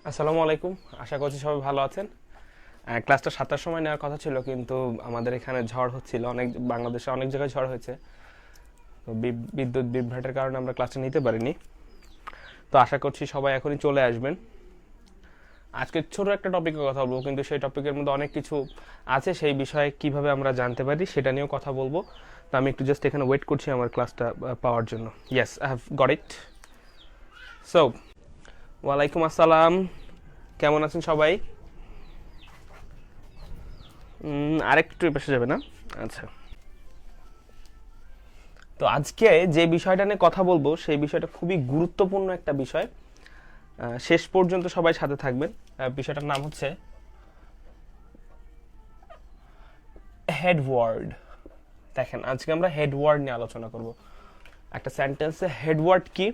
আসসালামু আলাইকুম। আশা করছি সবাই ভালো আছেন। ক্লাসটা 7টার সময় নেওয়ার কথা ছিল, কিন্তু আমাদের এখানে ঝড় হচ্ছিল, বাংলাদেশে অনেক জায়গায় ঝড় হয়েছে। তো বিদ্যুৎ বিভ্রাটের কারণে আমরা ক্লাসটা নিতে পারিনি। তো আশা করছি সবাই এখনই চলে আসবেন। আজকে ছোট একটা টপিকের কথা বলবো, কিন্তু সেই টপিকের মধ্যে অনেক কিছু আছে, সেই বিষয়ে কিভাবে আমরা জানতে পারি সেটা নিয়েও কথা বলবো। তো আমি একটু জাস্ট এখানে ওয়েট করছি আমার ক্লাসটা পাওয়ার জন্য। Yes, I have got it. So ওয়ালাইকুম আসসালাম, কেমন আছেন সবাই? আরেকটু এপাশে যাবে না? আচ্ছা, তো আজকে যে বিষয়টা নিয়ে কথা বলবো সেই বিষয়টা খুবই গুরুত্বপূর্ণ একটা বিষয়। শেষ পর্যন্ত সবাই সাথে থাকবেন। বিষয়টার নাম হচ্ছে হেড ওয়ার্ড। দেখেন, আজকে আমরা হেড ওয়ার্ড নিয়ে আলোচনা করব। একটা সেন্টেন্সে হেড ওয়ার্ড কি,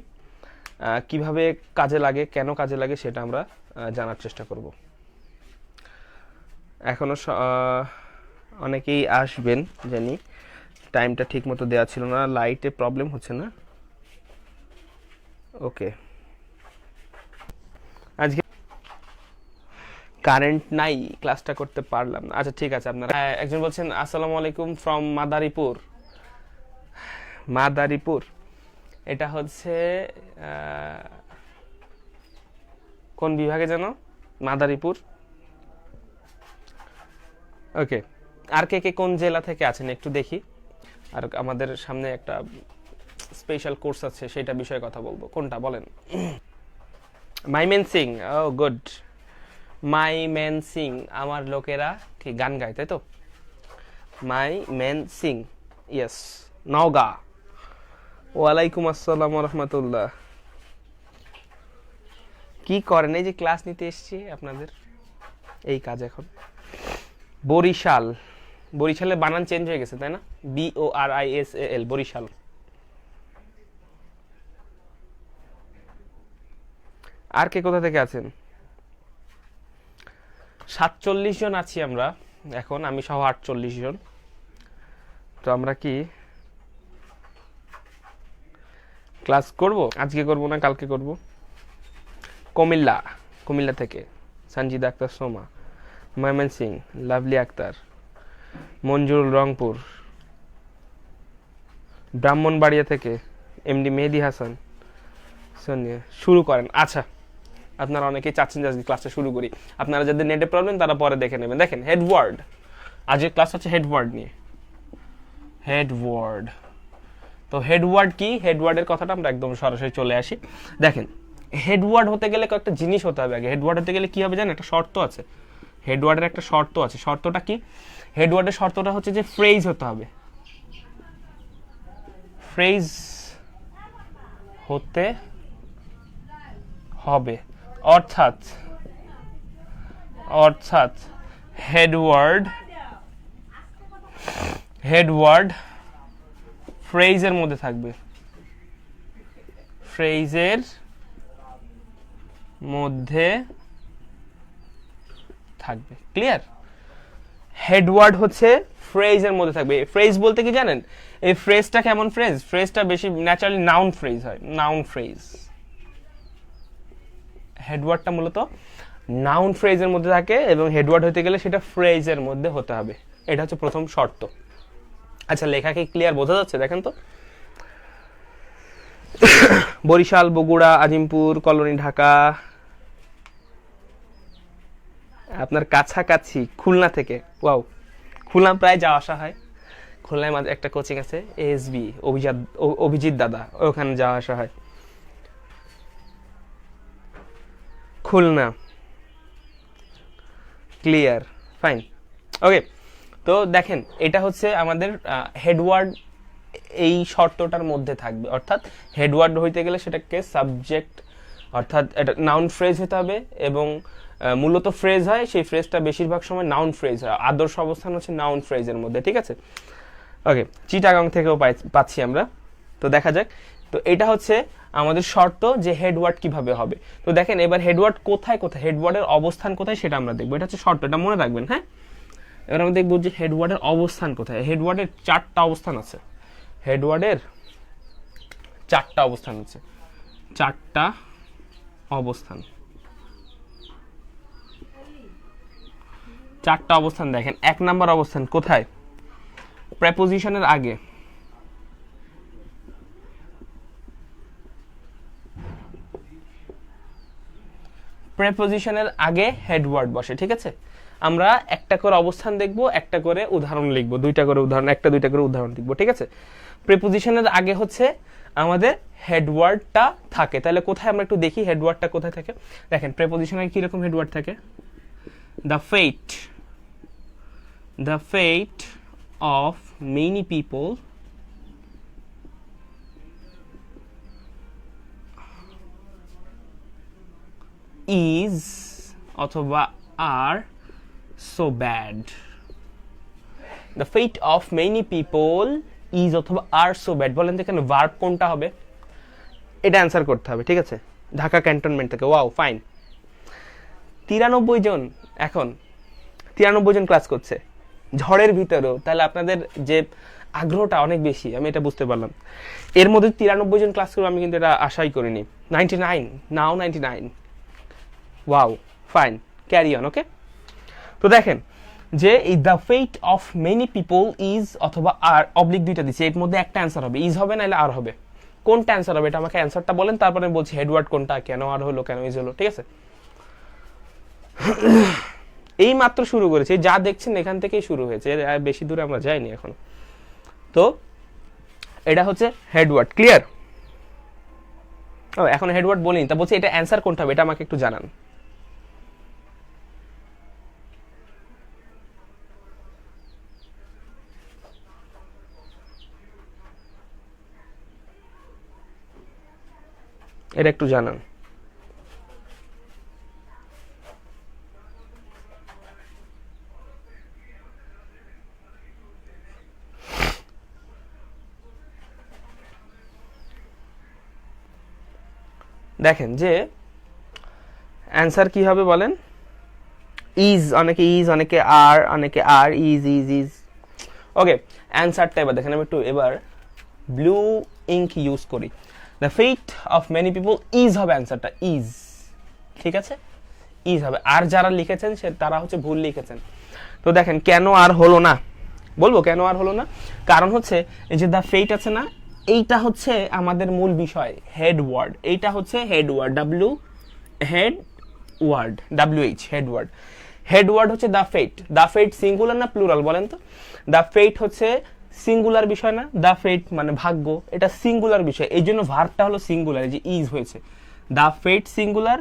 কিভাবে কাজে লাগে, কেন কাজে লাগে, সেটা আমরা জানার চেষ্টা করব। এখনো অনেকেই আসবেন জানি, টাইমটা ঠিক মতো দেওয়া ছিল না, লাইটে প্রবলেম হচ্ছে না। ওকে, আজকে কারেন্ট নাই, ক্লাসটা করতে পারলাম না। আচ্ছা ঠিক আছে। আপনারা একজন বলছেন আসসালামু আলাইকুম ফ্রম মাদারীপুর। মাদারীপুর এটা হচ্ছে কোন বিভাগে যেন? মাদারীপুর। ওকে, আর কে কে কোন জেলা থেকে আছেন একটু দেখি। আর আমাদের সামনে একটা স্পেশাল কোর্স আছে, সেটা বিষয়ে কথা বলবো। কোনটা বলেন? মাইমেনসিং। ও গুড। মাইমেনসিং, আমার লোকেরা কি গান গায়, তাই তো? মাইমেনসিং, ইয়েস। নওগাঁ। ওয়ালাইকুম আসসালাম রহমতুল্লাহ। কি করেন? এই যে ক্লাস নিতে এসছি আপনাদের, এই কাজ এখন। বরিশাল। বরিশালের বানান চেঞ্জ হয়ে গেছে, তাই না? BORISAL, বরিশাল। আর কে কোথা থেকে আছেন? 47 জন আছি আমরা এখন, আমি সহ 48 জন। তো আমরা কি ক্লাস করব? আজকে করব না কালকে করব? কুমিল্লা, কুমিল্লা থেকে সঞ্জিদা আক্তার সোমা। ময়মনসিং লাভলি আক্তার। মঞ্জুরুল রংপুর। ব্রাহ্মণবাড়িয়া থেকে MD মেহেদি হাসান। সোনিয়া, শুরু করেন। আচ্ছা, আপনারা অনেকেই চাচ্ছেন যে আজকে ক্লাসটা শুরু করি। আপনারা যাদের নেটে প্রবলেম তারা পরে দেখে নেবেন। দেখেন, হেড ওয়ার্ড, আজকের ক্লাস হচ্ছে হেড ওয়ার্ড নিয়ে। হেড ওয়ার্ড, তো হেড ওয়ার্ড কি, হেড ওয়ার্ডের কথাটা আমরা একদম সরাসরি চলে আসি। দেখেন, হেড ওয়ার্ড হতে গেলে কয়েকটা জিনিস হতে হবে আগে। হেড ওয়ার্ড হতে গেলে কি হবে জানেন? একটা শর্ত আছে। হেড ওয়ার্ডের একটা শর্ত আছে। শর্তটা কি? হেড ওয়ার্ডের শর্তটা হচ্ছে যে ফ্রেজ হতে হবে। ফ্রেজ হতে হবে, অর্থাৎ অর্থাৎ হেড ওয়ার্ড ফ্রেজের মধ্যে থাকবে। ফ্রেজের মধ্যে থাকবে। ক্লিয়ার? হেড ওয়ার্ড হচ্ছে ফ্রেজের মধ্যে থাকবে। ফ্রেজ বলতে কি জানেন? এই ফ্রেজটা কেমন ফ্রেজ? ফ্রেজটা বেশি ন্যাচারালি নাউন ফ্রেজ হয়। নাউন ফ্রেজ, হেডওয়ার্ডটা মূলত নাউন ফ্রেজের মধ্যে থাকে, এবং হেডওয়ার্ড হতে গেলে সেটা ফ্রেজের মধ্যে হতে হবে। এটা হচ্ছে প্রথম শর্ত। আচ্ছা, লেখা কি ক্লিয়ার বোঝা যাচ্ছে? দেখেন তো, বরিশাল, বগুড়া, আজিমপুর, কলোনি, ঢাকা। আপনার কাছাকাছি খুলনা থেকে। ওয়াও, খুলনা প্রায় যাওয়া আসা হয়। খুলনায় মাঝে একটা কোচিং আছে, ASB, অভিজিৎ দাদা, ওখানে যাওয়া আসা হয়। Khulna, clear, fine. ওকে, তো দেখেন, এটা হচ্ছে আমাদের হেডওয়ার্ড এই শর্তটার মধ্যে থাকবে। অর্থাৎ হেডওয়ার্ড হইতে গেলে সেটাকে সাবজেক্ট, অর্থাৎ এটা নাউন ফ্রেজ হতে হবে, এবং মূলত ফ্রেজ হয়, সেই ফ্রেজটা বেশিরভাগ সময় নাউন ফ্রেজ হয়। আদর্শ অবস্থান হচ্ছে নাউন ফ্রেজের মধ্যে। ঠিক আছে? ওকে, চিটাগাং থেকেও পাচ্ছি আমরা। তো দেখা যাক। তো এটা হচ্ছে আমাদের শর্ত যে হেডওয়ার্ড কিভাবে হবে। তো দেখেন, এবার হেডওয়ার্ড কোথায় কোথায়, হেডওয়ার্ডের অবস্থান কোথায় সেটা আমরা দেখবো। এটা হচ্ছে শর্ত, এটা মনে রাখবেন। হ্যাঁ, এবার আমরা দেখবো যে হেডওয়ার্ডের অবস্থান কোথায়। হেডওয়ার্ডের 4টা অবস্থান আছে। হেডওয়ার্ডের 4টা অবস্থান আছে। 4টা অবস্থান। চারটা অবস্থান দেখেন। 1 নাম্বার অবস্থান কোথায়? প্রেপোজিশনের আগে। প্রেপোজিশনের আগে হেড ওয়ার্ড বসে, ঠিক আছে? আমরা একটা করে অবস্থান দেখব, একটা করে উদাহরণ লিখব, দুইটা করে উদাহরণ, একটা দুইটা করে উদাহরণ লিখব, ঠিক আছে? প্রেপোজিশনের আগে হচ্ছে আমাদের হেড ওয়ার্ডটা থাকে। তাহলে কোথায় আমরা একটু দেখি হেড ওয়ার্ডটা কোথায় থাকে। দেখেন প্রেপোজিশনের কি রকম হেড ওয়ার্ড থাকে? the fate of many people is অথবা are so bad. The fate of many people is অথবা are so bad। বলেন দেখেন ভার্ব কোনটা হবে? এটা অ্যান্সার করতে হবে, ঠিক আছে? ঢাকা ক্যান্টনমেন্ট থেকে। Wow, fine. 93 জন, এখন 93 জন ক্লাস করছে ঝড়ের ভিতরেও। তাহলে আপনাদের যে আগ্রহটা অনেক বেশি, আমি এটা বুঝতে পারলাম। এর মধ্যে 93 জন ক্লাস করবো আমি কিন্তু এটা আশাই করিনি। 99 now 99। Wow, fine, carry on. Okay, তো দেখেন যে এই the fate of many people is অথবা আর অবলিক দুইটা দিচ্ছে, এর মধ্যে একটা অ্যান্সার হবে, ইজ হবে নাহলে আর হবে। কোনটা অ্যান্সার হবে এটা আমাকে অ্যান্সারটা বলেন, তারপরে আমি বলছি হেডওয়ার্ড কোনটা, কেন আর হলো, কেন ইজ হলো, ঠিক আছে? এই মাত্র শুরু করেছে, যা দেখছেন এখান থেকেই শুরু হয়েছে, এর বেশি দূরে আমরা যাইনি এখন। তো এটা হচ্ছে হেডওয়ার্ড, ক্লিয়ার? ও এখন হেডওয়ার্ড বলিনি, তা বলছি এটা অ্যান্সার কোনটা হবে, এটা আমাকে একটু জানান। এটা একটু জানান। দেখেন যে অ্যান্সার কি হবে বলেন? ইজ, অনেকে ইজ, অনেকে আর, অনেকে আর, ইজ ইজ ইজ। ওকে, অ্যান্সারটা এবার দেখেন, আমি একটু এবার ব্লু ইঙ্ক ইউজ করি। The fate of many people is হবে অ্যান্সারটা, ইজ, ঠিক আছে? ইজ হবে। আর যারা লিখেছেন সে তারা হচ্ছে ভুল লিখেছেন। তো দেখেন কেন আর হলো না, বলবো কেন আর হলো না। কারণ হচ্ছে এই যে দ্য ফেট আছে না, এইটা হচ্ছে আমাদের মূল বিষয়, হেড ওয়ার্ড। এইটা হচ্ছে head word, head word, WH, head word. Head word হচ্ছে the fate. The fate singular না প্লুরাল বলেন তো? দ্য ফেট হচ্ছে সিঙ্গুলার বিষয় না? দ্য ফেট মানে ভাগ্য, এটা সিঙ্গুলার বিষয়, এই জন্য ভার্বটা হলো সিঙ্গুলার, যে ইজ হয়েছে। The fate singular,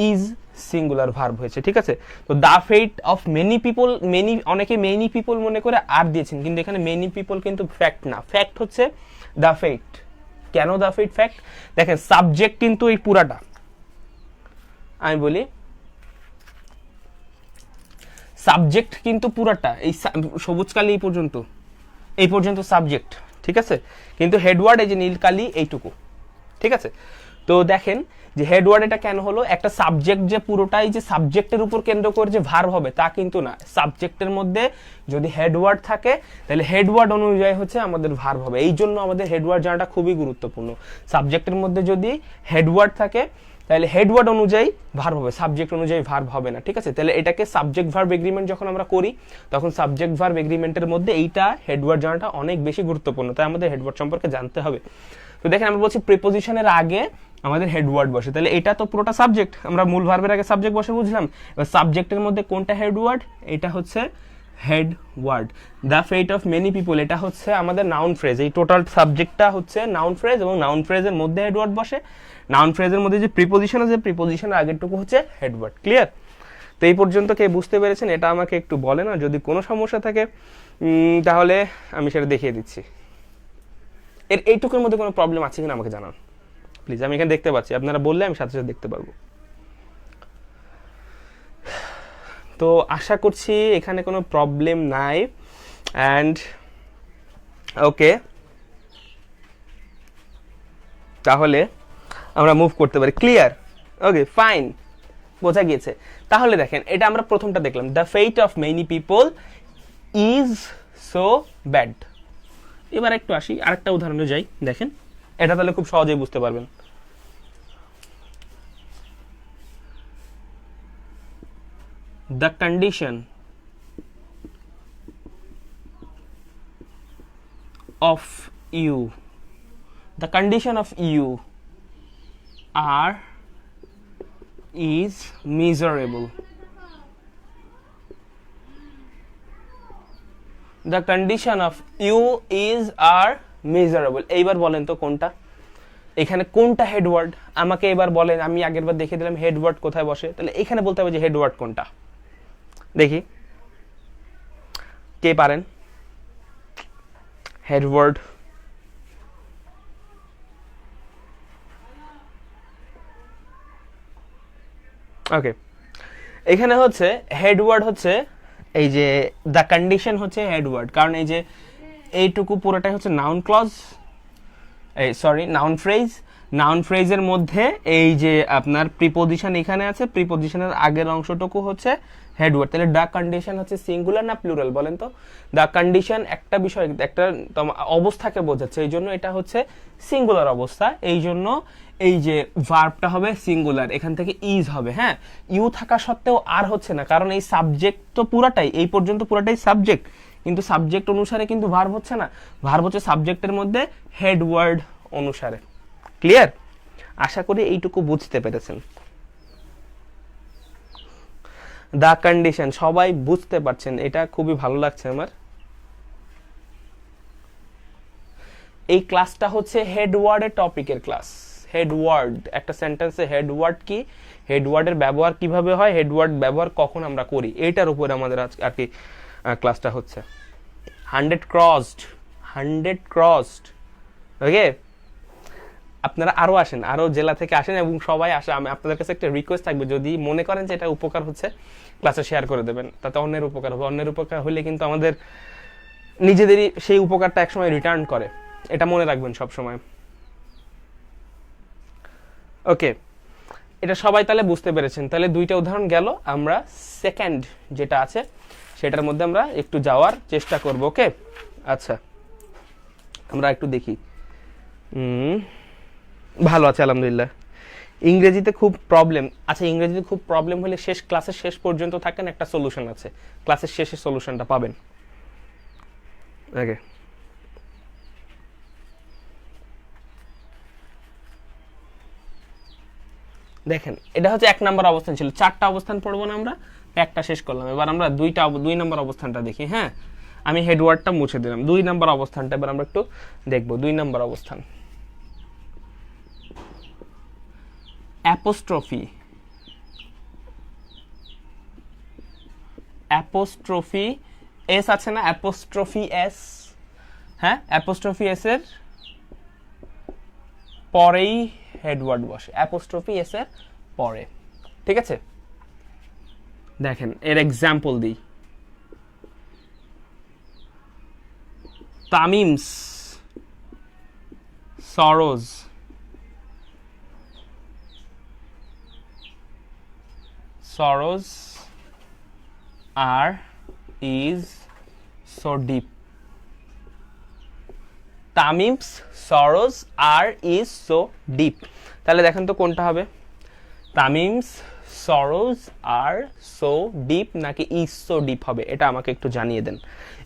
is singular verb হয়েছে, ঠিক আছে? তো the fate of many people, many, অনেকে মেনি পিপল মনে করে আর দিয়েছেন, কিন্তু এখানে মেনি পিপল কিন্তু ফ্যাক্ট না, ফ্যাক্ট হচ্ছে দ্য ফেট। কেন দ্য ফেট ফ্যাক্ট? দেখেন সাবজেক্ট কিন্তু এই পুরাটা, আমি বলি সাবজেক্ট কিন্তু পুরাটা এই সবুজ কালি এই পর্যন্ত সাবজেক্ট, ঠিক আছে? কিন্তু হেডওয়ার্ড এই যে নীল কালি এইটুকু, ঠিক আছে? তো দেখেন যে হেডওয়ার্ড এটা কেন হলো? একটা সাবজেক্ট যে পুরোটাই যে সাবজেক্টের উপর কেন্দ্র করে যে ভার্ব হবে তা কিন্তু না। সাবজেক্টের মধ্যে যদি হেডওয়ার্ড থাকে তাহলে হেডওয়ার্ড অনুযায়ী হচ্ছে আমাদের ভার্ব হবে। এই জন্য আমাদের হেডওয়ার্ড জানাটা খুবই গুরুত্বপূর্ণ। সাবজেক্টের মধ্যে যদি হেডওয়ার্ড থাকে তাহলে হেডওয়ার্ড অনুযায়ী ভার্ব হবে, সাবজেক্ট অনুযায়ী ভার্ব হবে না, ঠিক আছে? তাহলে এটাকে সাবজেক্ট ভার্ব এগ্রিমেন্ট যখন আমরা করি তখন সাবজেক্ট ভার্ব এগ্রিমেন্টের মধ্যে এইটা হেডওয়ার্ড জানাটা অনেক বেশি গুরুত্বপূর্ণ, তাই আমাদের হেডওয়ার্ড সম্পর্কে জানতে হবে। তো দেখেন আমরা বলছি প্রিপোজিশনের আগে আমাদের হেডওয়ার্ড বসে, তাহলে এটা তো পুরোটা সাবজেক্ট, আমরা মূল ভার্বের আগে সাবজেক্ট বসে বুঝলাম। এবার সাবজেক্টের মধ্যে কোনটা হেডওয়ার্ড? এটা হচ্ছে head word. The fate of many people এটা হচ্ছে আমাদের নাউন ফ্রেজ, এই টোটাল সাবজেক্টটা হচ্ছে নাউন ফ্রেজ, এবং নাউন ফ্রেজের মধ্যে হেডওয়ার্ড বসে। নাউন ফ্রেজের মধ্যে যে প্রিপোজিশন আছে, প্রিপোজিশনের আগেরটুকু হচ্ছে হেডওয়ার্ড, ক্লিয়ার? তো এই পর্যন্ত কে বুঝতে পেরেছেন এটা আমাকে একটু বলেন, আর যদি কোনো সমস্যা থাকে তাহলে আমি সেটা দেখিয়ে দিচ্ছি। এইটুকুর মধ্যে কোনো প্রবলেম আছে কিনা আমাকে জানান প্লিজ, আমি এখানে দেখতে পাচ্ছি, আপনারা বললে আমি সাথে সাথে দেখতে পারবো। তো আশা করছি এখানে কোনো প্রবলেম নাই। অ্যান্ড ওকে, তাহলে আমরা মুভ করতে পারি, ক্লিয়ার? ওকে, ফাইন, বোঝা গিয়েছে। তাহলে দেখেন এটা আমরা প্রথমটা দেখলাম, the fate of many people is so bad. এবার একটু আসি আরেকটা উদাহরণে যাই, দেখেন এটা তাহলে খুব সহজেই বুঝতে পারবেন। The condition of you, the condition of you are is miserable. The condition of you is are miserable. এইবার বলেন তো কোনটা, এখানে কোনটা হেডওয়ার্ড আমাকে এবার বলেন। আমি আগেরবার দেখিয়ে দিলাম হেডওয়ার্ড কোথায় বসে, তাহলে এখানে বলতে হবে যে হেডওয়ার্ড কোনটা। দেখি কে পারেন। হেডওয়ার্ড ওকে, এখানে হচ্ছে হেডওয়ার্ড হচ্ছে এই যে দ্য কন্ডিশন হচ্ছে হেডওয়ার্ড, কারণ এই যে এইটুকু পুরোটাই হচ্ছে নাউন ক্লজ, এই সরি নাউন ফ্রেজ। নাউন ফ্রেজের মধ্যে এই যে আপনার প্রিপোজিশন এখানে আছে, প্রিপোজিশনের আগের অংশটুকু হচ্ছে হেডওয়ার্ড। তাহলে দ্য কন্ডিশন হচ্ছে সিঙ্গুলার না প্লুরাল বলেন তো? দ্য কন্ডিশন একটা বিষয়, একটা অবস্থাকে বোঝাচ্ছে, এই জন্য এটা হচ্ছে সিঙ্গুলার অবস্থা, এই জন্য এই যে ভার্বটা হবে সিঙ্গুলার, এখান থেকে ইজ হবে। হ্যাঁ, ইউ থাকা সত্ত্বেও আর হচ্ছে না, কারণ এই সাবজেক্ট তো পুরাটাই, এই পর্যন্ত পুরাটাই সাবজেক্ট, কিন্তু সাবজেক্ট অনুসারে কিন্তু ভার্ব হচ্ছে না, ভার্ব হচ্ছে সাবজেক্টের মধ্যে হেডওয়ার্ড অনুসারে। ক্লিয়ার? আশা করি এইটুকু বুঝতে পেরেছেন। দা কন্ডিশন সবাই বুঝতে পারছেন, এটা খুবই ভালো লাগছে আমার। এই ক্লাসটা হচ্ছে হেডওয়ার্ডের টপিকের ক্লাস। হেডওয়ার্ড, একটা সেন্টেন্সে হেডওয়ার্ড কি, হেডওয়ার্ডের ব্যবহার কিভাবে হয়, হেডওয়ার্ড ব্যবহার কখন আমরা করি, এইটার উপরে আমাদের আজকে আর কি ক্লাসটা হচ্ছে। 100 ক্রসড, 100 ক্রসড। ওকে, আপনারা আরো আসেন, আরো জেলা থেকে আসেন এবং সবাই আসে। আমি আপনাদের কাছে একটা রিকোয়েস্ট থাকবে, যদি মনে করেন যে এটা উপকার হচ্ছে ক্লাসে শেয়ার করে দেবেন, তাতে অন্যের উপকার হবে। অন্যের উপকার হলে কিন্তু আমাদের নিজেদেরই সেই উপকারটা একসময় রিটার্ন করে, এটা মনে রাখবেন সব সময়। ওকে, এটা সবাই তাহলে বুঝতে পেরেছেন। তাহলে দুইটা উদাহরণ গেল, আমরা সেকেন্ড যেটা আছে সেটার মধ্যে আমরা একটু যাওয়ার চেষ্টা করব। ওকে, আচ্ছা আমরা একটু দেখি। ভালো আছে আলহামদুলিল্লাহ। ইংরেজিতে খুব প্রবলেম, আচ্ছা ইংরেজিতে খুব প্রবলেম হলে শেষ ক্লাসের শেষ পর্যন্ত থাকেন, একটা সলিউশন আছে, ক্লাসের শেষে সলিউশনটা পাবেন। ওকে, দেখেন এটা হচ্ছে 1 নম্বর অবস্থান ছিল, 4টা অবস্থান পড়বো না আমরা, একটা শেষ করলাম। এবার আমরা 2 নম্বর অবস্থানটা দেখি। হ্যাঁ, আমি হেডওয়ার্ডটা মুছে দিলাম। 2 নম্বর অবস্থানটা এবার আমরা একটু দেখবো। 2 নম্বর অবস্থান অ্যাপোস্ট্রফি। অ্যাপোস্ট্রফি এস আছে না, অ্যাপোস্ট্রফি এস। হ্যাঁ, অ্যাপোস্ট্রফি এস এর পরেই হেডওয়ার্ড বসে, অ্যাপোস্ট্রফি এস এর পরে। ঠিক আছে, দেখেন এর এক্সাম্পল দিই। তামিমস, Saroj, sorrows are is so deep. Tamim's sorrows are is so deep. তাহলে দেখেন তো কোনটা হবে, তামিম's sorrows are so deep নাকি is so deep হবে, এটা আমাকে একটু জানিয়ে দেন।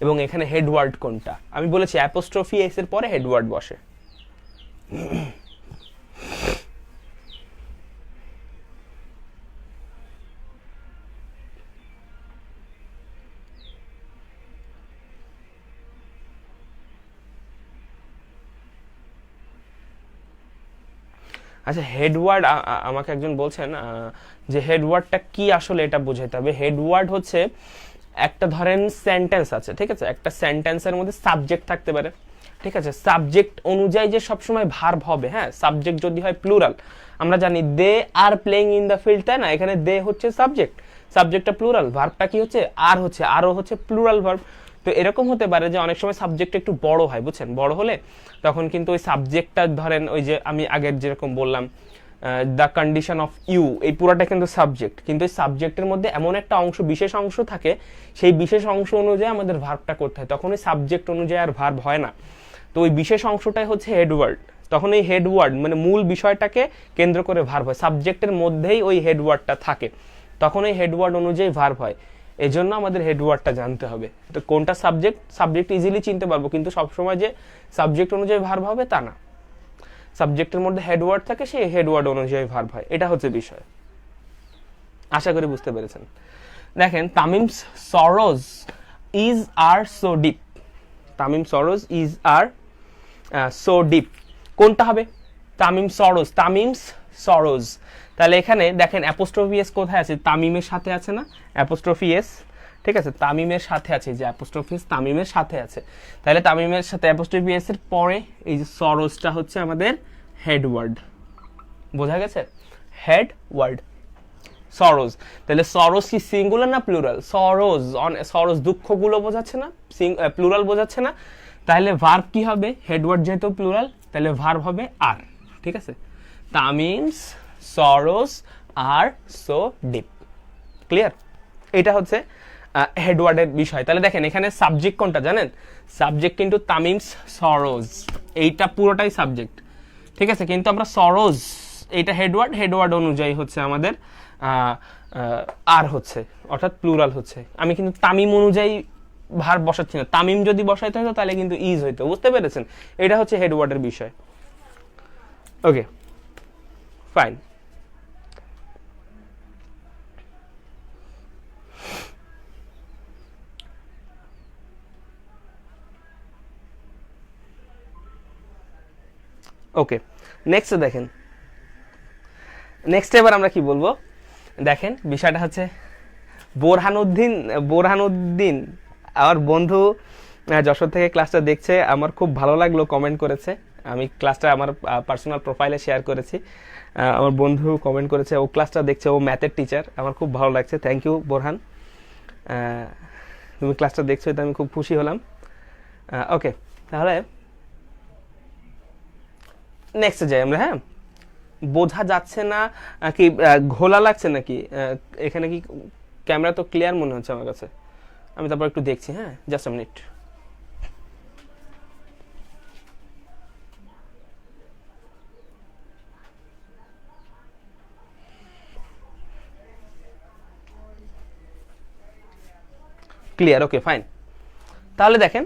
এবং এখানে হেডওয়ার্ড কোনটা, আমি বলেছি অ্যাপোস্ট্রফি এস এর পরে হেডওয়ার্ড বসে। আচ্ছা, হেডওয়ার্ড আমাকে একজন বলছেন যে হেডওয়ার্ডটা কি, আসলে এটা বোঝাইতে হবে। হেডওয়ার্ড হচ্ছে একটা ধরেন সেন্টেন্স আছে, ঠিক আছে, একটা সেন্টেন্সের মধ্যে সাবজেক্ট থাকতে পারে, ঠিক আছে, সাবজেক্ট অনুযায়ী যে সবসময় ভার্ব হবে। হ্যাঁ, সাবজেক্ট যদি হয় প্লুরাল, আমরা জানি they are playing in the field, তাই না, এখানে দে হচ্ছে সাবজেক্ট, সাবজেক্টটা প্লুরাল, ভার্বটা কি হচ্ছে আর হচ্ছে, আরও হচ্ছে প্লুরাল ভার্ব। তো এরকম হতে পারে যে অনেক সময় সাবজেক্ট একটু বড় হয়, বুঝছেন, বড় হলে তখন কিন্তু ওই সাবজেক্টটা ধরেন ওই যে আমি আগের যেরকম বললাম দ্য কন্ডিশন অফ ইউ, এই পুরাটা কিন্তু সাবজেক্ট, কিন্তু এই সাবজেক্টের মধ্যে এমন একটা অংশ, বিশেষ অংশ থাকে, সেই বিশেষ অংশ অনুযায়ী আমাদের ভার্বটা করতে হয়, তখন ওই সাবজেক্ট অনুযায়ী আর ভার্ব হয় না। তো ওই বিশেষ অংশটাই হচ্ছে হেডওয়ার্ড, তখন এই হেডওয়ার্ড মানে মূল বিষয়টাকে কেন্দ্র করে ভার্ব হয়, সাবজেক্টের মধ্যেই ওই হেডওয়ার্ডটা থাকে, তখন ওই হেডওয়ার্ড অনুযায়ী ভার্ব হয়। এজন্য আমাদের হেড ওয়ার্ডটা জানতে হবে। তো কোনটা সাবজেক্ট ইজিলি চিনতে পারবো, কিন্তু সবসময় যে সাবজেক্ট অনুযায়ী ভার্ব হবে তা না। সাবজেক্টের মধ্যে হেড ওয়ার্ড থাকে, সেই হেড ওয়ার্ড অনুযায়ী ভার্ব হয়, এটা হচ্ছে বিষয়। আশা করি বুঝতে পেরেছেন। দেখেন, Tamim's Saroj is are so deep. Tamim Saroj is are so deep, কোনটা হবে? তামিমস সরোজ। তাহলে এখানে দেখেন অ্যাপোস্ট্রফি এস কোথায় আছে? তামিমের সাথে আছে না অ্যাপোস্ট্রফি এস? ঠিক আছে, তামিমের সাথে আছে, যে অ্যাপোস্ট্রফি এস তামিমের সাথে আছে। তাহলে তামিমের সাথে অ্যাপোস্ট্রফি এস এর পরে এই যে সরোজটা হচ্ছে আমাদের হেড ওয়ার্ড। বোঝা গেছে? Head word Saroj. তাহলে সরোজ কি সিঙ্গুলার না প্লুরাল? সরোজ দুঃখগুলো বোঝাচ্ছে না, প্লুরাল বোঝাচ্ছে না। তাহলে ভার্ব কি হবে? হেডওয়ার্ড যেহেতু প্লুরাল, তাহলে ভার্ব হবে আর। ঠিক আছে, তামিমস সরোজ আর সো ডিপ। ক্লিয়ার? এটা হচ্ছে হেডওয়ার্ডের বিষয়। তাহলে দেখেন এখানে সাবজেক্ট কোনটা জানেন? সাবজেক্ট কিন্তু তামিমস সরোজ, এইটা পুরোটাই সাবজেক্ট। ঠিক আছে, কিন্তু আমরা সরোজ, এইটা হেডওয়ার্ড অনুযায়ী হচ্ছে আমাদের আর হচ্ছে, অর্থাৎ প্লুরাল হচ্ছে। আমি কিন্তু তামিম অনুযায়ী ভার্ব বসাচ্ছি না, তামিম যদি বসাইতে হতো তাহলে কিন্তু ইজ হইতো। বুঝতে পেরেছেন? এটা হচ্ছে হেডওয়ার্ডের বিষয়। ওকে, ফাইন। ওকে, নেক্সট দেখেন, নেক্সট এবার আমরা কি বলবো দেখেন, বিষয়টা হচ্ছে বোরহানুদ্দিন আমার বন্ধু যশোর থেকে ক্লাসটা দেখছে, আমার খুব ভালো লাগলো, কমেন্ট করেছে। আমি ক্লাসটা আমার পার্সোনাল প্রোফাইলে শেয়ার করেছি, আমার বন্ধু কমেন্ট করেছে, ও ক্লাসটা দেখছে, ও ম্যাথের টিচার। আমার খুব ভালো লাগছে, থ্যাংক ইউ বোরহান, তুমি ক্লাসটা দেখছো, এটা আমি খুব খুশি হলাম। ওকে, তাহলে নেক্সটে যাই আমরা। হ্যাঁ, বোঝা যাচ্ছে না কি ঘোলা লাগছে নাকি? এখানে কি ক্যামেরা তো ক্লিয়ার মনে হচ্ছে আমার কাছে, আমি তারপর একটু দেখছি। হ্যাঁ, just a minute. Clear? Okay, fine. তাহলে দেখেন,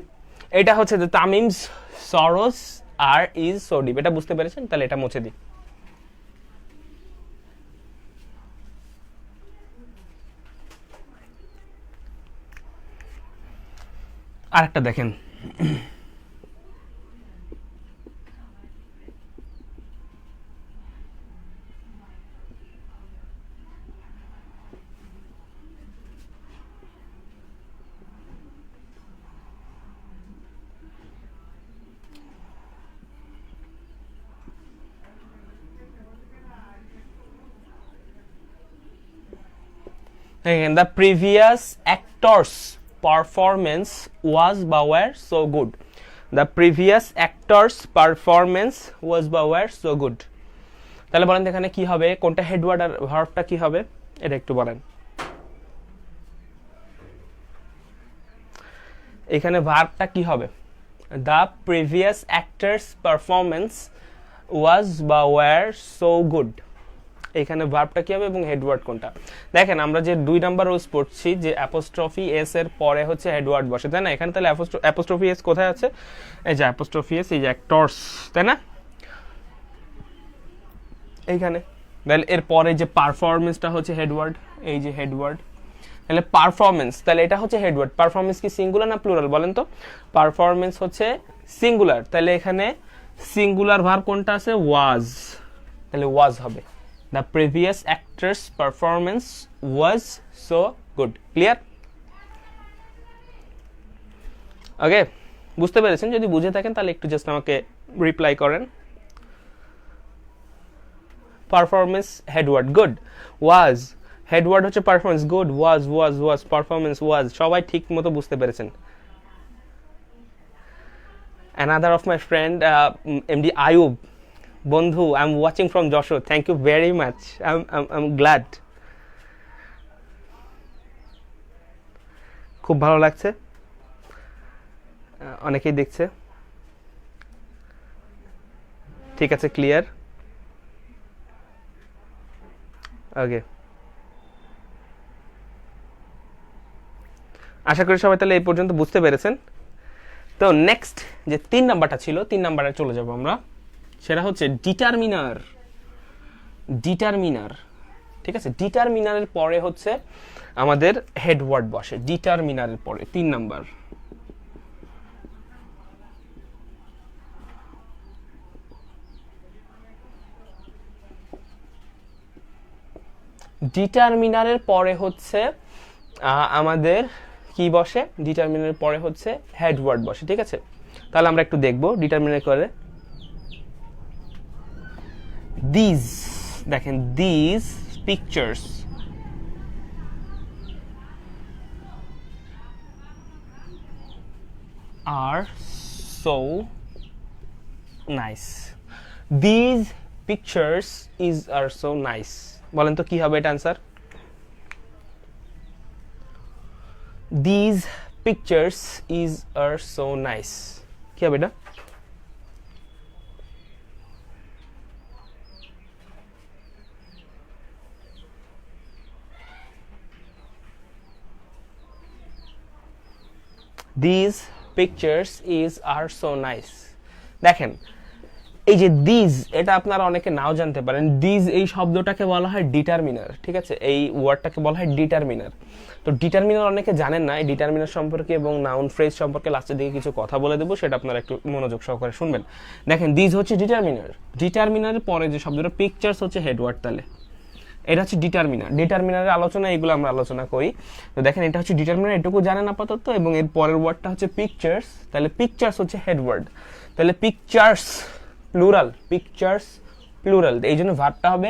এটা হচ্ছে যে তামিমস সরোজ আর ইজ সো ডিপ, এটা বুঝতে পেরেছেন? তাহলে এটা মুছে দিই। আরেকটা দেখেন, the previous actor's performance was বা were so good. The previous actor's performance was বা were so good. তাহলে বলেন এখানে কি হবে? কোনটা হেডওয়ার্ড আর ভার্বটা কি হবে? এটা একটু বলেন। এখানে ভার্বটা কি হবে? The previous actor's performance was বা were so good. এখানে ভার্বটা কি হবে এবং হেডওয়ার্ড কোনটা? দেখেন, আমরা যে 2 নাম্বার রুলস পড়ছি, যে অ্যাপোস্ট্রফি এস এর পরে হচ্ছে হেডওয়ার্ড বসে, তাই না? এখানে তাহলে অ্যাপোস্ট্রফি এস কোথায় আছে? এই যে অ্যাপোস্ট্রফি এস, এই যে অ্যাক্টরস, তাই না? এইখানে। তাহলে এর পরে যে পারফরমেন্সটা হচ্ছে হেডওয়ার্ড, এই যে হেডওয়ার্ড। তাহলে পারফরমেন্স, তাহলে এটা হচ্ছে হেডওয়ার্ড। পারফরমেন্স কি সিঙ্গুলার না প্লুরাল বলেন তো? পারফরমেন্স হচ্ছে সিঙ্গুলার, তাহলে এখানে সিঙ্গুলার ভার্ব কোনটা আছে? ওয়াজ, তাহলে ওয়াজ হবে। The previous actor's performance was so good. Clear? ওকে, বুঝতে পেরেছেন? যদি বুঝে থাকেন তাহলে একটু জাস্ট আমাকে রিপ্লাই করেন। Performance headword, good. Was headword হচ্ছে performance, good. Was performance was, সবাই ঠিক মতো বুঝতে পেরেছেন। Another of my friend MD Ayub, বন্ধু, I am watching from Jessore, thank you very much, I am glad, খুব ভালো লাগছে, অনেকেই দেখছে। ঠিক আছে, ক্লিয়ার? ওকে, আশা করি সবাই তাহলে এই পর্যন্ত বুঝতে পেরেছেন। তো নেক্সট যে 3 নাম্বারটা ছিল, 3 নাম্বারে চলে যাব আমরা, সেটা হচ্ছে ডিটারমিনার। ডিটারমিনার, ঠিক আছে, ডিটারমিনারের পরে হচ্ছে আমাদের হেড ওয়ার্ড বসে। ডিটারমিনারের পরে 3 নাম্বার। ডিটারমিনারের পরে হচ্ছে আমাদের কি বসে, ডিটারমিনারের পরে হচ্ছে হেড ওয়ার্ড বসে, ঠিক আছে। তাহলে আমরা একটু দেখব ডিটারমিনার করে। দিস, দেখেন this pictures are so nice. This pictures is are so nice. বলেন তো কি হবে এটা answer? These pictures is are so nice. কি হবে এটা? These pictures is are so nice. দেখেন এই যে দিজ, এটা আপনারা অনেকে নাও জানতে পারেন। দিজ এই শব্দটাকে বলা হয় ডিটারমিনার, ঠিক আছে, এই ওয়ার্ডটাকে বলা হয় ডিটারমিনার। তো ডিটারমিনার অনেকে জানেন না, এই ডিটারমিনার সম্পর্কে এবং নাউন ফ্রেজ সম্পর্কে লাস্টের দিকে কিছু কথা বলে দেবো, সেটা আপনারা একটু মনোযোগ সহকারে শুনবেন। দেখেন দিজ হচ্ছে ডিটারমিনার, ডিটারমিনারের পরে যে শব্দটা পিকচার্স হচ্ছে হেডওয়ার্ড, তাহলে এটা হচ্ছে ডিটারমিনার। ডিটারমিনারের আলোচনা এইগুলো আমরা আলোচনা করি। তো দেখেন এটা হচ্ছে ডিটারমিনার, এটুকু জানেন আপাতত, এবং এর পরের ওয়ার্ডটা হচ্ছে পিকচার্স, তাহলে পিকচার্স হচ্ছে হেডওয়ার্ড, তাহলে পিকচার্স প্লুরাল, পিকচার্স প্লুরাল, এই জন্য ভার্বটা হবে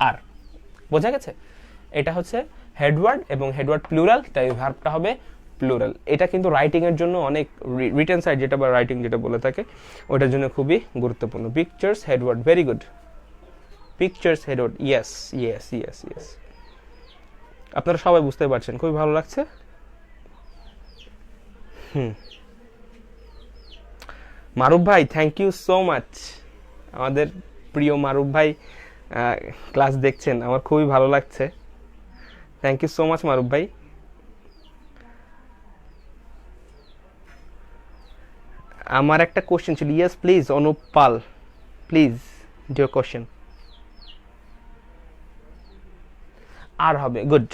আর। বোঝা গেছে? এটা হচ্ছে হেডওয়ার্ড এবং হেডওয়ার্ড প্লুরাল, তাই ভার্বটা হবে প্লুরাল। এটা কিন্তু রাইটিং এর জন্য অনেক, রিটেন সাইড যেটা বা রাইটিং যেটা বলে থাকে ওটার জন্য খুবই গুরুত্বপূর্ণ। Pictures headward, very good. Pictures headward, yes yes yes yes. আপনারা সবাই বুঝতে পারছেন, খুবই ভালো লাগছে। মারুফ ভাই, থ্যাংক ইউ সো মাচ। আমাদের প্রিয় মারুফ ভাই ক্লাস দেখছেন, আমার খুবই ভালো লাগছে। Thank you so much Maruf ভাই। আমার একটা কোশ্চেন ছিল। Yes please Anup Pal, please do question. আর হবে, গুড।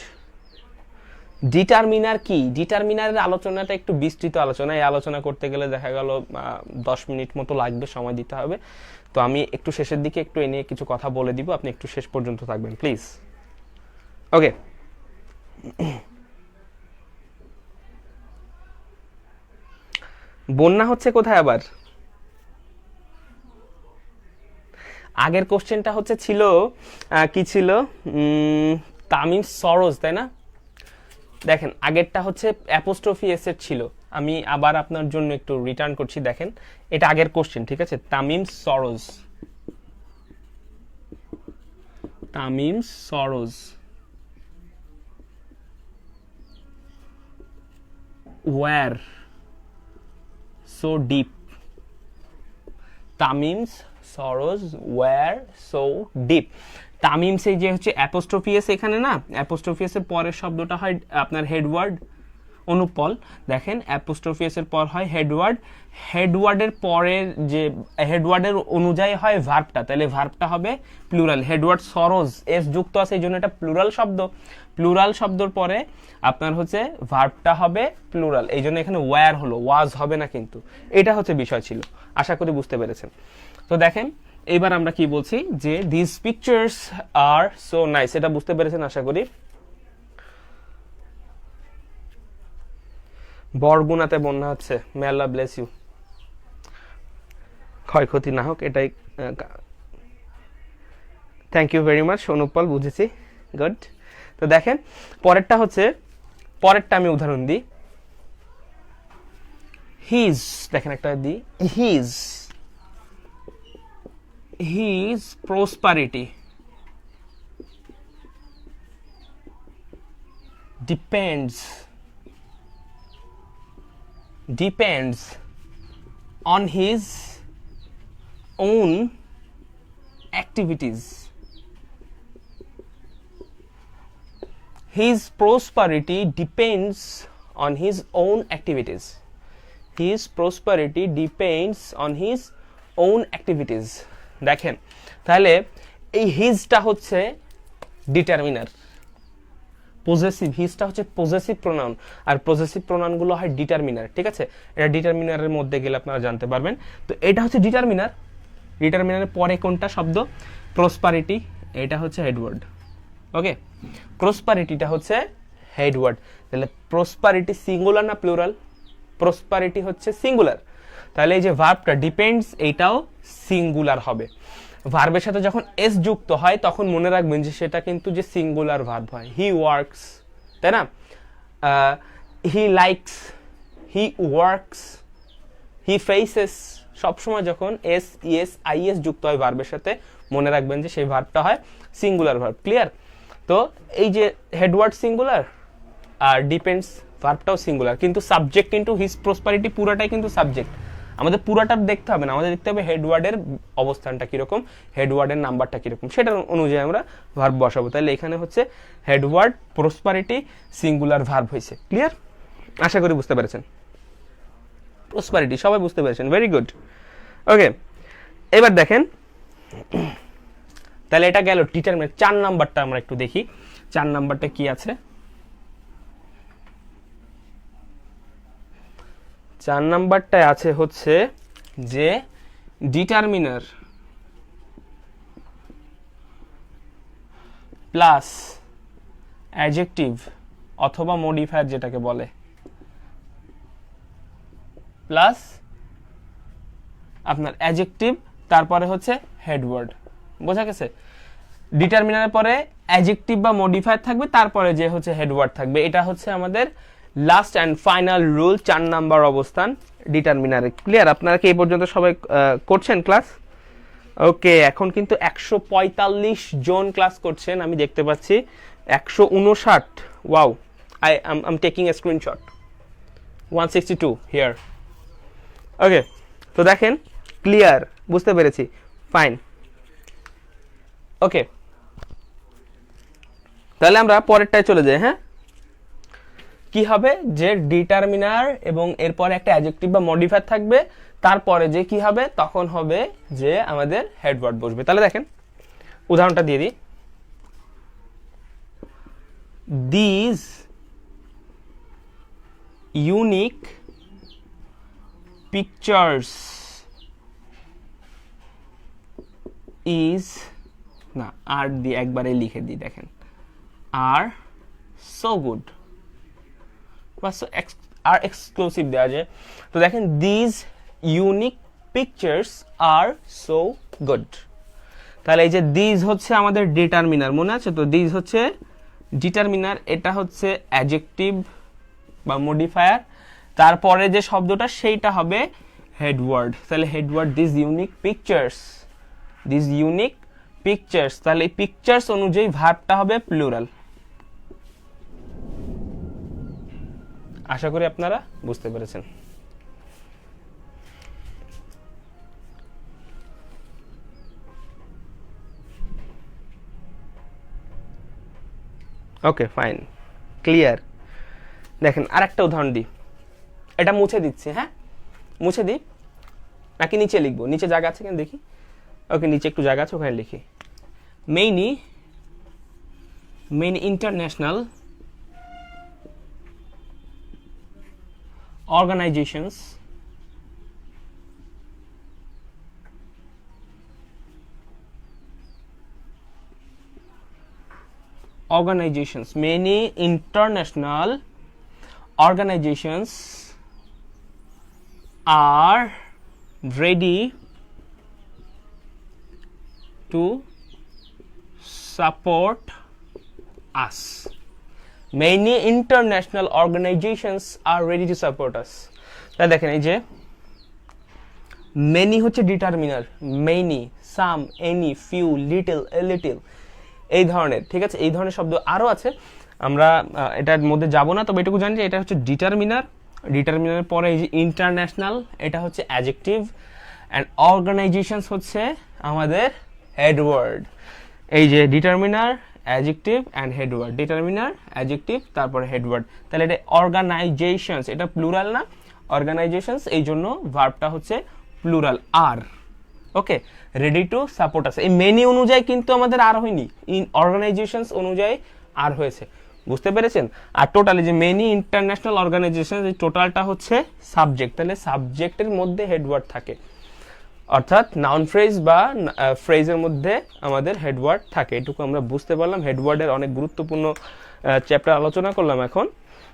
ডিটারমিনার কি? ডিটারমিনারের আলোচনাটা একটু বিস্তৃত আলোচনা, এই আলোচনা করতে গেলে দেখা গেল 10 মিনিট মতো লাগবে, সময় দিতে হবে। তো আমি একটু শেষের দিকে একটু এ নিয়ে কিছু কথা বলে দিব, আপনি একটু শেষ পর্যন্ত থাকবেন প্লিজ। ওকে, বন্যা হচ্ছে কোথায় আবার? আগের কোশ্চেনটা হচ্ছে ছিল কি ছিল, তামিম সরোজ, তাই না? দেখেন আগেরটা হচ্ছে অ্যাপোস্ট্রফি এস এর ছিল, আমি আবার আপনার জন্য একটু রিটার্ন করছি। দেখেন এটা আগের কোশ্চেন, ঠিক আছে, Tamim Saroj, Tamim Saroj were so deep. তামিমস Saroj were so deep. তামিমস এই যে হচ্ছে অ্যাপোস্ট্রোফিয়াস, এখানে না অ্যাপোস্ট্রোফিয়াসের পরের শব্দটা হয় আপনার হেডওয়ার্ড, অনুপল। দেখেন অ্যাপোস্ট্রোফিয়াসের পর হয় হেডওয়ার্ড, হেডওয়ার্ডের পরের যে হেডওয়ার্ডের অনুযায়ী হয় ভার্বটা, তাহলে ভার্বটা হবে প্লুরাল। হেডওয়ার্ড সরোজ এস যুক্ত আছে, এই জন্য এটা প্লুরাল শব্দ। প্লুরাল শব্দর পরে আপনার হচ্ছে ভার্বটা হবে প্লুরাল, এই জন্য এখানে ওয়্যার হলো, ওয়াজ হবে না কিন্তু। এটা হচ্ছে বিষয় ছিল, আশা করি বুঝতে পেরেছেন। তো দেখেন এবার আমরা কি বলছি, যে this pictures are so nice, এটা বুঝতে পেরেছেন আশা করি। বরগুনাতে বন্যা হচ্ছে, মে আল্লাহ ব্লেস ইউ। ক্ষয়ক্ষতি না হোক এটাই। Thank you very much Anupal, বুঝেছি, গুড। তো দেখেন পরেরটা হচ্ছে, পরেরটা আমি উদাহরণ দিই। হিজ, দেখেন একটা দিই, his prosperity depends on his own activities. His prosperity depends on his own activities. His prosperity depends on his own activities. দেখেন তাহলে এই হিজটা হচ্ছে ডিটারমিনার, পজেসিভ, হিজটা হচ্ছে পজেসিভ প্রোনাউন, আর পজেসিভ প্রোনাউনগুলো হয় ডিটারমিনার, ঠিক আছে? এটা ডিটারমিনারের মধ্যে গেলে আপনারা জানতে পারবেন। তো এটা হচ্ছে ডিটারমিনার, ডিটারমিনারের পরে কোনটা শব্দ? প্রসপারিটি, এটা হচ্ছে হেডওয়ার্ড। ওকে, প্রসপারিটিটা হচ্ছে হেডওয়ার্ড। তাহলে প্রসপারিটি সিঙ্গুলার না প্লুরাল? প্রসপারিটি হচ্ছে সিঙ্গুলার, তাহলে এই যে ভার্বটা ডিপেন্ডস এইটাও সিঙ্গুলার হবে। ভার্বের সাথে যখন এস যুক্ত হয় তখন মনে রাখবেন যে সেটা কিন্তু যে সিঙ্গুলার ভার্ব হয়। হি ওয়ার্কস, তাই না? He likes, he works, he faces, সবসময় যখন এস ইএস আইএস যুক্ত হয় ভার্বের সাথে মনে রাখবেন যে সেই ভার্বটা হয় সিঙ্গুলার ভার্ব। ক্লিয়ার? তো এই যে হেডওয়ার্ড সিঙ্গুলার আর ডিপেন্ডস ভার্বটাও সিঙ্গুলার, কিন্তু সাবজেক্ট কিন্তু হিজ প্রসপারিটি পুরাটাই কিন্তু সাবজেক্ট। আমাদের পুরাটা দেখতে হবে না, আমাদের দেখতে হবে হেডওয়ার্ডের অবস্থানটা কিরকম, হেডওয়ার্ডের নাম্বারটা কিরকম, সেটার অনুযায়ী আমরা ভার্ব বসাবো। তাহলে এখানে হচ্ছে হেডওয়ার্ড প্রসপারিটি সিঙ্গুলার ভার্ব হয়েছে। ক্লিয়ার? আশা করি বুঝতে পেরেছেন। প্রসপারিটি সবাই বুঝতে পেরেছেন, ভেরি গুড। ওকে, এবার দেখেন তাহলে এটা গেল ডিটারমিনেন্ট। 4 নাম্বারটা আমরা একটু দেখি, 4 নাম্বারটা কি আছে। 4 নাম্বারটায় আছে হচ্ছে যে ডিটারমিনার প্লাস অ্যাডজেক্টিভ অথবা মডিফায়ার যেটাকে বলে, প্লাস আপনার অ্যাডজেক্টিভ, তারপরে হচ্ছে হেডওয়ার্ড। বোঝা গেছে? ডিটারমিনারের পরে অ্যাডজেক্টিভ বা মডিফায়ার থাকবে, তারপরে যে হচ্ছে হেডওয়ার্ড থাকবে। এটা হচ্ছে আমাদের last and final rule, 4 number অবস্থান ডিটারমিনারে। ক্লিয়ার? আপনারা কি এই পর্যন্ত সবাই করছেন ক্লাস? ওকে, এখন কিন্তু 145 জন ক্লাস করছেন আমি দেখতে পাচ্ছি, 159। Wow, I'm taking a screenshot. 162 here. ওকে, তো দেখেন ক্লিয়ার, বুঝতে পেরেছি, ফাইন। ওকে, তাহলে আমরা পরেরটায় চলে যাই। হ্যাঁ, কি হবে যে ডিটারমিনার এবং এরপরে একটা অ্যাডজেক্টিভ বা মডিফায়ার থাকবে, তারপরে যে কি হবে তখন হবে যে আমাদের হেডওয়ার্ড বসবে। তাহলে দেখেন উদাহরণটা দিয়ে দিই। দিস ইউনিক পিকচার্স ইজ, না আর দিয়ে একবারে লিখে দিই, দেখেন are so good, are exclusive দেওয়া যায়। তো দেখেন this unique pictures are so good. তাহলে এই যে দিস হচ্ছে আমাদের ডিটারমিনার, মনে আছে তো? দিস হচ্ছে ডিটারমিনার, এটা হচ্ছে অ্যাডজেক্টিভ বা মডিফায়ার, তারপরে যে শব্দটা সেইটা হবে হেডওয়ার্ড। তাহলে headward this unique pictures, this unique pictures. তাহলে এই পিকচার্স অনুযায়ী ভার্বটা হবে প্লুরাল। আশা করি আপনারা বুঝতে পেরেছেন। ওকে, ফাইন, ক্লিয়ার। দেখেন আরেকটা উদাহরণ দিই, এটা মুছে দিচ্ছি। হ্যাঁ, মুছে দিই নাকি নিচে লিখবো? নিচে জায়গা আছে কেন দেখি। ওকে, নিচে একটু জায়গা আছে, ওখানে লিখি। মেইনি international organizations many international organizations are ready to support us. Many international organizations are ready to support us. তাহলে দেখেন এই যে many হচ্ছে determiner, many, some, any, few, little, a little, এই ধরনের, ঠিক আছে? এই ধরনের শব্দ আরো আছে, আমরা এটার মধ্যে যাব না, তবে এটুকু জানি যে এটা হচ্ছে ডিটারমিনার। ডিটারমিনারের পরে এই যে ইন্টারন্যাশনাল, এটা হচ্ছে অ্যাডজেক্টিভ, অ্যান্ড অর্গানাইজেশনস হচ্ছে আমাদের হেডওয়ার্ড। এই যে determiner, adjective and headward, determiner adjective তারপরে হেডওয়ার্ড। তাহলে এটা অর্গানাইজেশনস, এটা প্লুরাল না, অর্গানাইজেশনস, এই জন্য ভার্বটা হচ্ছে plural are. Okay, ready to support আছে, এই মেনি অনুযায়ী কিন্তু আমাদের আর হয়নি, ইন অর্গানাইজেশনস অনুযায়ী আর হয়েছে, বুঝতে পেরেছেন? আর টোটালি যে মেনি ইন্টারন্যাশনাল অর্গানাইজেশন, এই টোটালটা হচ্ছে সাবজেক্ট, তাহলে সাবজেক্টের মধ্যে হেডওয়ার্ড থাকে, অর্থাৎ নাউন ফ্রেজ বা ফ্রেজের মধ্যে আমাদের হেডওয়ার্ড থাকে। এটুকু আমরা বুঝতে পারলাম, হেডওয়ার্ডের অনেক গুরুত্বপূর্ণ চ্যাপ্টার আলোচনা করলাম এখন।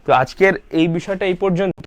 তো আজকের এই বিষয়টা এই পর্যন্ত।